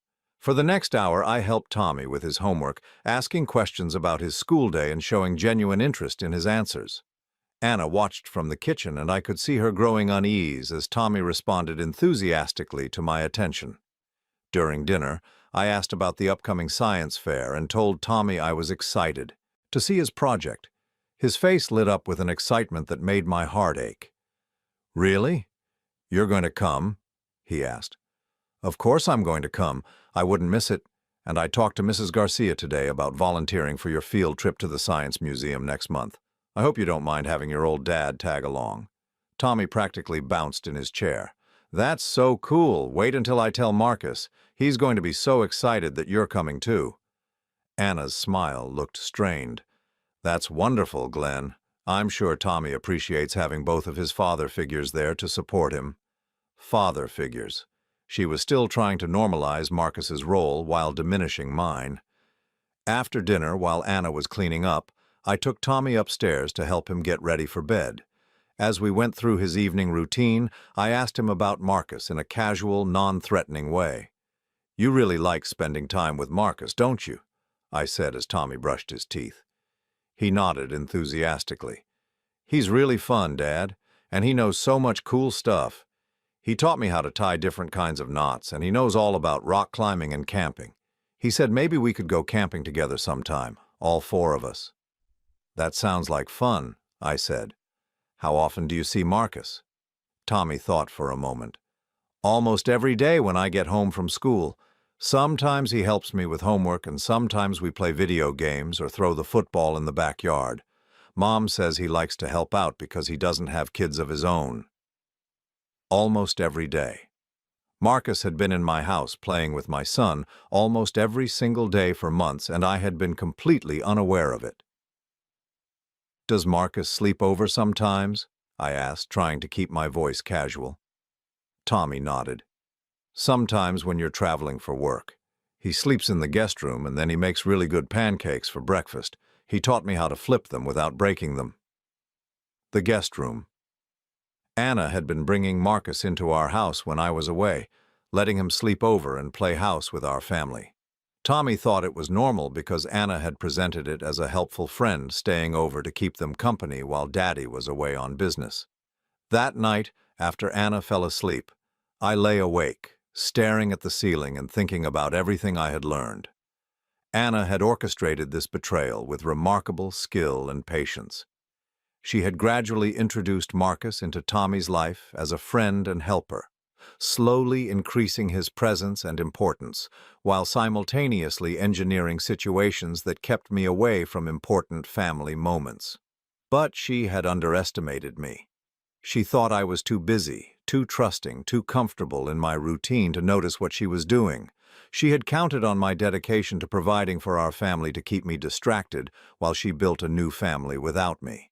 For the next hour, I helped Tommy with his homework, asking questions about his school day and showing genuine interest in his answers. Anna watched from the kitchen, and I could see her growing unease as Tommy responded enthusiastically to my attention. During dinner, I asked about the upcoming science fair and told Tommy I was excited to see his project. His face lit up with an excitement that made my heart ache. "Really? You're going to come?" he asked. "Of course I'm going to come. I wouldn't miss it. And I talked to Mrs. Garcia today about volunteering for your field trip to the Science Museum next month. I hope you don't mind having your old dad tag along." Tommy practically bounced in his chair. "That's so cool. Wait until I tell Marcus. He's going to be so excited that you're coming too." Anna's smile looked strained. "That's wonderful, Glenn. I'm sure Tommy appreciates having both of his father figures there to support him." Father figures. She was still trying to normalize Marcus's role while diminishing mine. After dinner, while Anna was cleaning up, I took Tommy upstairs to help him get ready for bed. As we went through his evening routine, I asked him about Marcus in a casual, non-threatening way. "You really like spending time with Marcus, don't you?" I said as Tommy brushed his teeth. He nodded enthusiastically. "He's really fun, Dad, and he knows so much cool stuff. He taught me how to tie different kinds of knots, and he knows all about rock climbing and camping. He said maybe we could go camping together sometime, all four of us." "That sounds like fun," I said. "How often do you see Marcus?" Tommy thought for a moment. "Almost every day when I get home from school. Sometimes he helps me with homework, and sometimes we play video games or throw the football in the backyard. Mom says he likes to help out because he doesn't have kids of his own." Almost every day. Marcus had been in my house playing with my son almost every single day for months, and I had been completely unaware of it. "Does Marcus sleep over sometimes?" I asked, trying to keep my voice casual. Tommy nodded. "Sometimes when you're traveling for work. He sleeps in the guest room, and then he makes really good pancakes for breakfast. He taught me how to flip them without breaking them." The guest room. Anna had been bringing Marcus into our house when I was away, letting him sleep over and play house with our family. Tommy thought it was normal because Anna had presented it as a helpful friend staying over to keep them company while Daddy was away on business. That night, after Anna fell asleep, I lay awake, staring at the ceiling and thinking about everything I had learned. Anna had orchestrated this betrayal with remarkable skill and patience. She had gradually introduced Marcus into Tommy's life as a friend and helper, slowly increasing his presence and importance, while simultaneously engineering situations that kept me away from important family moments. But she had underestimated me. She thought I was too busy, too trusting, too comfortable in my routine to notice what she was doing. She had counted on my dedication to providing for our family to keep me distracted while she built a new family without me.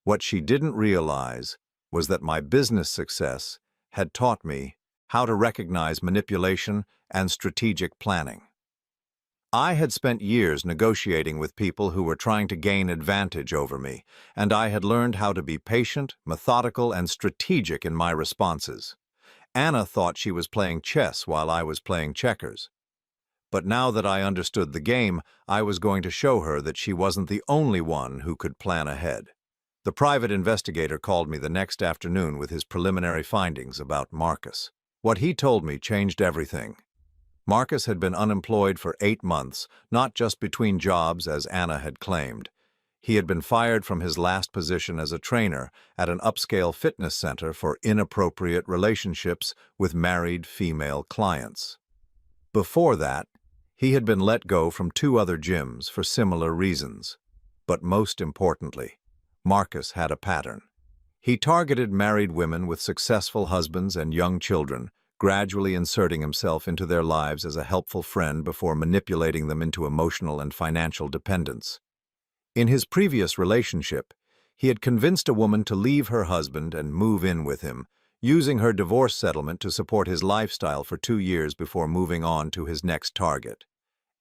What she didn't realize was that my business success had taught me how to recognize manipulation and strategic planning. I had spent years negotiating with people who were trying to gain advantage over me, and I had learned how to be patient, methodical, and strategic in my responses. Anna thought she was playing chess while I was playing checkers. But now that I understood the game, I was going to show her that she wasn't the only one who could plan ahead. The private investigator called me the next afternoon with his preliminary findings about Marcus. What he told me changed everything. Marcus had been unemployed for 8 months, not just between jobs as Anna had claimed. He had been fired from his last position as a trainer at an upscale fitness center for inappropriate relationships with married female clients. Before that, he had been let go from 2 other gyms for similar reasons. But most importantly, Marcus had a pattern. He targeted married women with successful husbands and young children, gradually inserting himself into their lives as a helpful friend before manipulating them into emotional and financial dependence. In his previous relationship, he had convinced a woman to leave her husband and move in with him, using her divorce settlement to support his lifestyle for 2 years before moving on to his next target.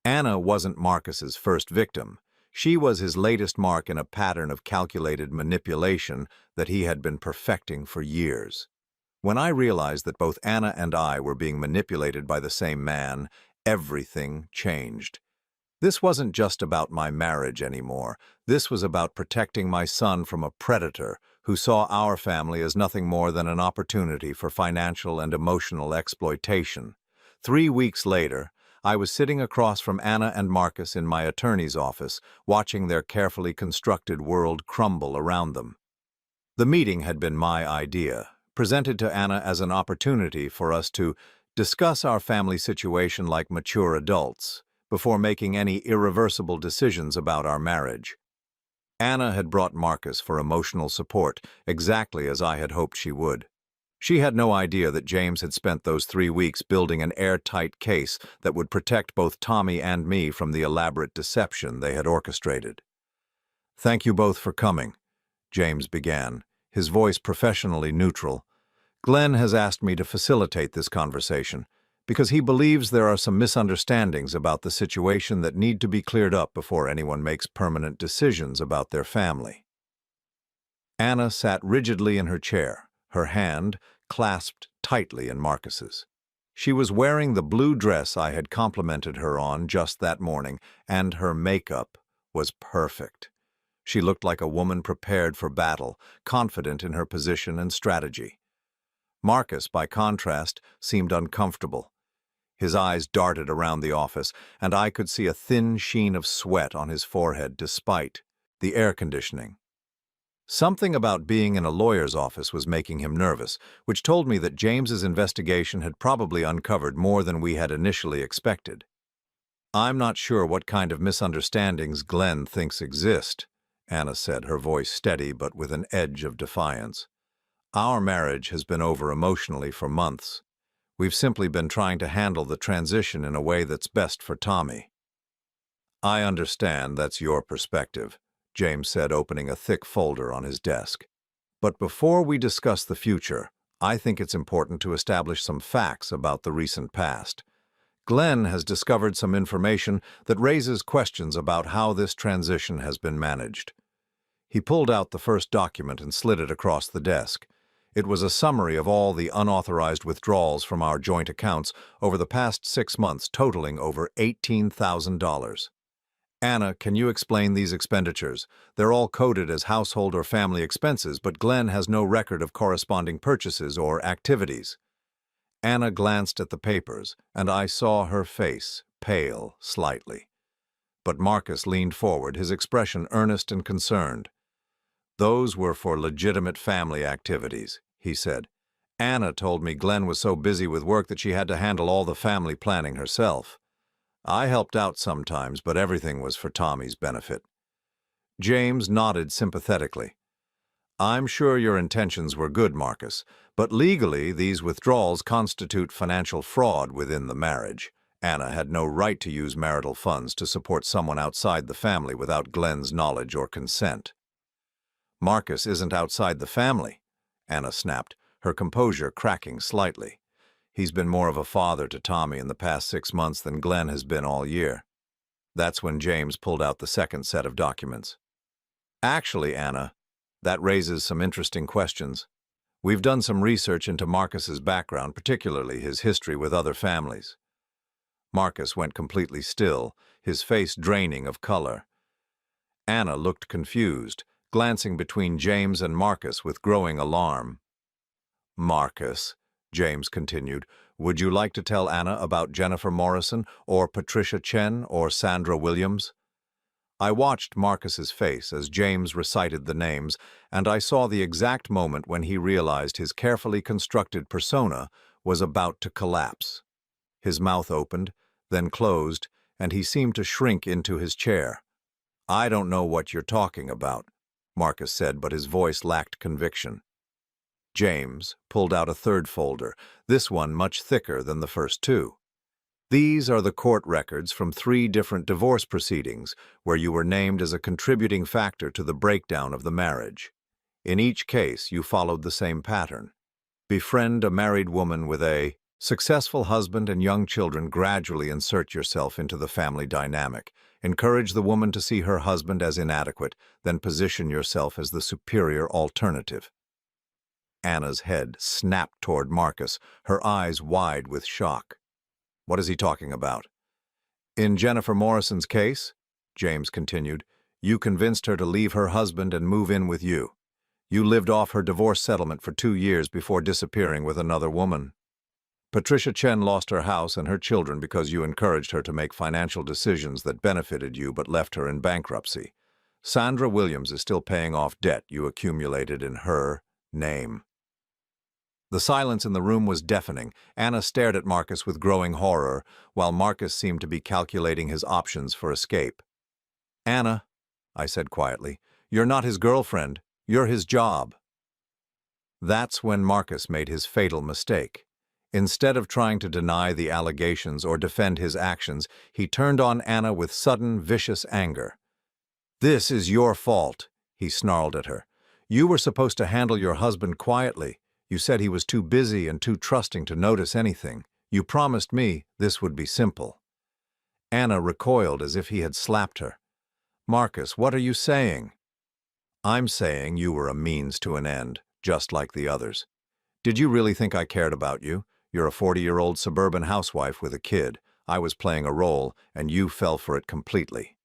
Anna wasn't Marcus's first victim. She was his latest mark in a pattern of calculated manipulation that he had been perfecting for years. When I realized that both Anna and I were being manipulated by the same man, everything changed. This wasn't just about my marriage anymore. This was about protecting my son from a predator who saw our family as nothing more than an opportunity for financial and emotional exploitation. 3 weeks later, I was sitting across from Anna and Marcus in my attorney's office, watching their carefully constructed world crumble around them. The meeting had been my idea, presented to Anna as an opportunity for us to discuss our family situation like mature adults, before making any irreversible decisions about our marriage. Anna had brought Marcus for emotional support, exactly as I had hoped she would. She had no idea that James had spent those 3 weeks building an airtight case that would protect both Tommy and me from the elaborate deception they had orchestrated. "Thank you both for coming," James began, his voice professionally neutral. "Glenn has asked me to facilitate this conversation because he believes there are some misunderstandings about the situation that need to be cleared up before anyone makes permanent decisions about their family." Anna sat rigidly in her chair, her hand clasped tightly in Marcus's. She was wearing the blue dress I had complimented her on just that morning, and her makeup was perfect. She looked like a woman prepared for battle, confident in her position and strategy. Marcus, by contrast, seemed uncomfortable. His eyes darted around the office, and I could see a thin sheen of sweat on his forehead despite the air conditioning. Something about being in a lawyer's office was making him nervous, which told me that James's investigation had probably uncovered more than we had initially expected. "I'm not sure what kind of misunderstandings Glenn thinks exist," Anna said, her voice steady but with an edge of defiance. "Our marriage has been over emotionally for months. We've simply been trying to handle the transition in a way that's best for Tommy." "I understand that's your perspective," James said, opening a thick folder on his desk. "But before we discuss the future, I think it's important to establish some facts about the recent past. Glenn has discovered some information that raises questions about how this transition has been managed." He pulled out the first document and slid it across the desk. It was a summary of all the unauthorized withdrawals from our joint accounts over the past 6 months, totaling over $18,000. "Anna, can you explain these expenditures? They're all coded as household or family expenses, but Glenn has no record of corresponding purchases or activities." Anna glanced at the papers, and I saw her face pale slightly. But Marcus leaned forward, his expression earnest and concerned. "Those were for legitimate family activities," he said. "Anna told me Glenn was so busy with work that she had to handle all the family planning herself. I helped out sometimes, but everything was for Tommy's benefit." James nodded sympathetically. "I'm sure your intentions were good, Marcus, but legally these withdrawals constitute financial fraud within the marriage. Anna had no right to use marital funds to support someone outside the family without Glenn's knowledge or consent." "Marcus isn't outside the family," Anna snapped, her composure cracking slightly. "He's been more of a father to Tommy in the past 6 months than Glenn has been all year." That's when James pulled out the second set of documents. "Actually, Anna, that raises some interesting questions. We've done some research into Marcus's background, particularly his history with other families." Marcus went completely still, his face draining of color. Anna looked confused, glancing between James and Marcus with growing alarm. "Marcus," James continued, "would you like to tell Anna about Jennifer Morrison, or Patricia Chen, or Sandra Williams?" I watched Marcus's face as James recited the names, and I saw the exact moment when he realized his carefully constructed persona was about to collapse. His mouth opened, then closed, and he seemed to shrink into his chair. "I don't know what you're talking about," Marcus said, but his voice lacked conviction. James pulled out a third folder, this one much thicker than the first two. "These are the court records from 3 different divorce proceedings where you were named as a contributing factor to the breakdown of the marriage. In each case, you followed the same pattern. Befriend a married woman with a successful husband and young children, gradually insert yourself into the family dynamic. Encourage the woman to see her husband as inadequate, then position yourself as the superior alternative." Anna's head snapped toward Marcus, her eyes wide with shock. "What is he talking about?" In Jennifer Morrison's case, James continued, you convinced her to leave her husband and move in with you. You lived off her divorce settlement for 2 years before disappearing with another woman. Patricia Chen lost her house and her children because you encouraged her to make financial decisions that benefited you but left her in bankruptcy. Sandra Williams is still paying off debt you accumulated in her name. The silence in the room was deafening. Anna stared at Marcus with growing horror, while Marcus seemed to be calculating his options for escape. Anna, I said quietly, you're not his girlfriend, you're his job. That's when Marcus made his fatal mistake. Instead of trying to deny the allegations or defend his actions, he turned on Anna with sudden, vicious anger. This is your fault, he snarled at her. You were supposed to handle your husband quietly. You said he was too busy and too trusting to notice anything. You promised me this would be simple. Anna recoiled as if he had slapped her. Marcus, what are you saying? I'm saying you were a means to an end, just like the others. Did you really think I cared about you? You're a 40-year-old suburban housewife with a kid. I was playing a role, and you fell for it completely.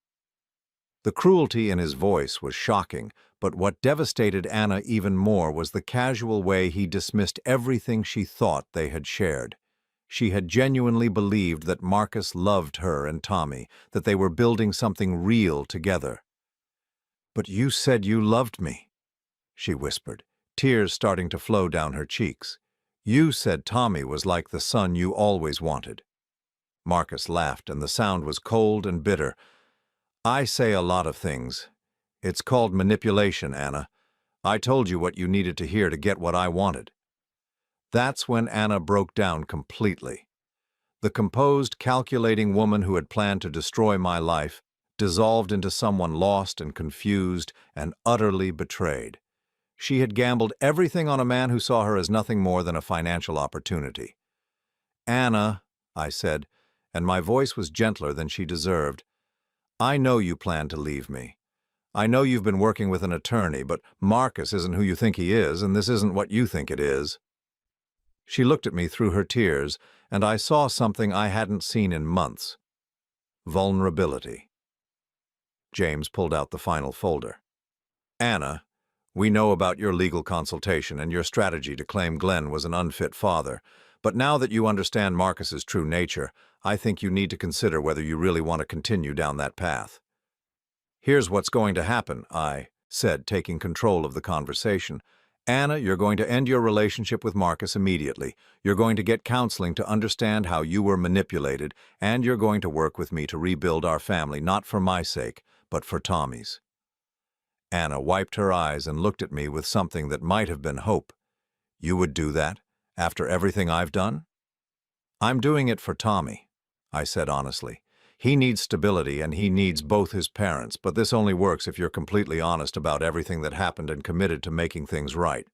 The cruelty in his voice was shocking, but what devastated Anna even more was the casual way he dismissed everything she thought they had shared. She had genuinely believed that Marcus loved her and Tommy, that they were building something real together. But you said you loved me, she whispered, tears starting to flow down her cheeks. You said Tommy was like the son you always wanted. Marcus laughed, and the sound was cold and bitter. I say a lot of things. It's called manipulation, Anna. I told you what you needed to hear to get what I wanted. That's when Anna broke down completely. The composed, calculating woman who had planned to destroy my life dissolved into someone lost and confused and utterly betrayed. She had gambled everything on a man who saw her as nothing more than a financial opportunity. Anna, I said, and my voice was gentler than she deserved, I know you plan to leave me. I know you've been working with an attorney, but Marcus isn't who you think he is, and this isn't what you think it is. She looked at me through her tears, and I saw something I hadn't seen in months. Vulnerability. James pulled out the final folder. Anna, we know about your legal consultation and your strategy to claim Glenn was an unfit father, but now that you understand Marcus's true nature, I think you need to consider whether you really want to continue down that path. Here's what's going to happen, I said, taking control of the conversation. Anna, you're going to end your relationship with Marcus immediately. You're going to get counseling to understand how you were manipulated, and you're going to work with me to rebuild our family, not for my sake, but for Tommy's. Anna wiped her eyes and looked at me with something that might have been hope. You would do that, after everything I've done? I'm doing it for Tommy, I said honestly. He needs stability and he needs both his parents, but this only works if you're completely honest about everything that happened and committed to making things right.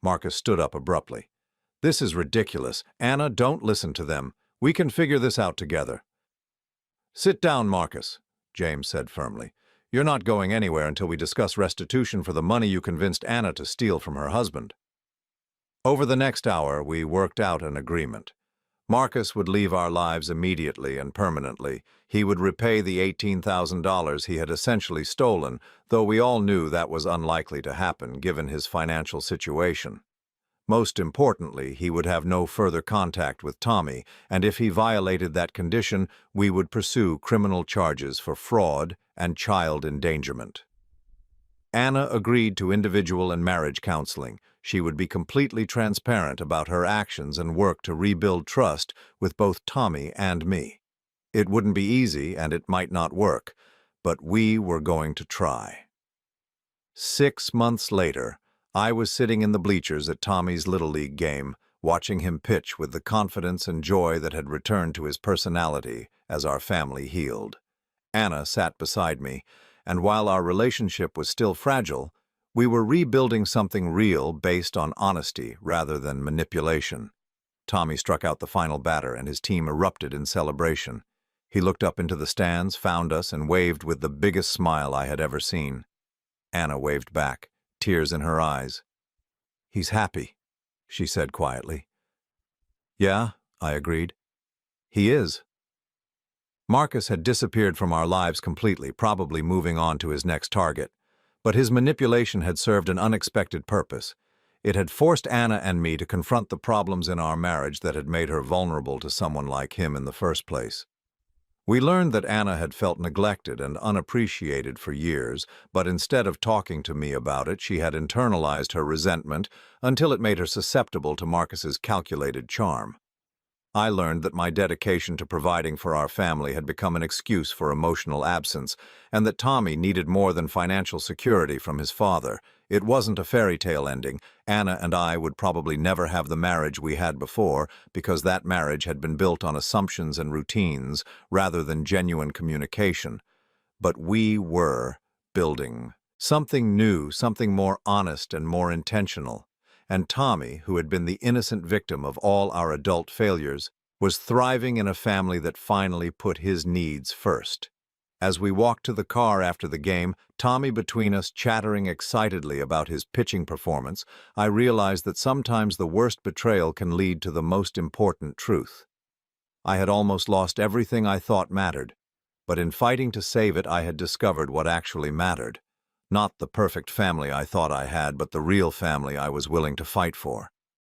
Marcus stood up abruptly. This is ridiculous. Anna, don't listen to them. We can figure this out together. Sit down, Marcus, James said firmly. You're not going anywhere until we discuss restitution for the money you convinced Anna to steal from her husband. Over the next hour, we worked out an agreement. Marcus would leave our lives immediately and permanently. He would repay the $18,000 he had essentially stolen, though we all knew that was unlikely to happen given his financial situation. Most importantly, he would have no further contact with Tommy, and if he violated that condition, we would pursue criminal charges for fraud and child endangerment. Anna agreed to individual and marriage counseling. She would be completely transparent about her actions and work to rebuild trust with both Tommy and me. It wouldn't be easy and it might not work, but we were going to try. 6 months later, I was sitting in the bleachers at Tommy's Little League game, watching him pitch with the confidence and joy that had returned to his personality as our family healed. Anna sat beside me, and while our relationship was still fragile, we were rebuilding something real based on honesty rather than manipulation. Tommy struck out the final batter and his team erupted in celebration. He looked up into the stands, found us, and waved with the biggest smile I had ever seen. Anna waved back, tears in her eyes. He's happy, she said quietly. Yeah, I agreed. He is. Marcus had disappeared from our lives completely, probably moving on to his next target. But his manipulation had served an unexpected purpose. It had forced Anna and me to confront the problems in our marriage that had made her vulnerable to someone like him in the first place. We learned that Anna had felt neglected and unappreciated for years, but instead of talking to me about it, she had internalized her resentment until it made her susceptible to Marcus's calculated charm. I learned that my dedication to providing for our family had become an excuse for emotional absence, and that Tommy needed more than financial security from his father. It wasn't a fairy tale ending. Anna and I would probably never have the marriage we had before, because that marriage had been built on assumptions and routines rather than genuine communication. But we were building something new, something more honest and more intentional. And Tommy, who had been the innocent victim of all our adult failures, was thriving in a family that finally put his needs first. As we walked to the car after the game, Tommy between us chattering excitedly about his pitching performance, I realized that sometimes the worst betrayal can lead to the most important truth. I had almost lost everything I thought mattered, but in fighting to save it, I had discovered what actually mattered. Not the perfect family I thought I had, but the real family I was willing to fight for.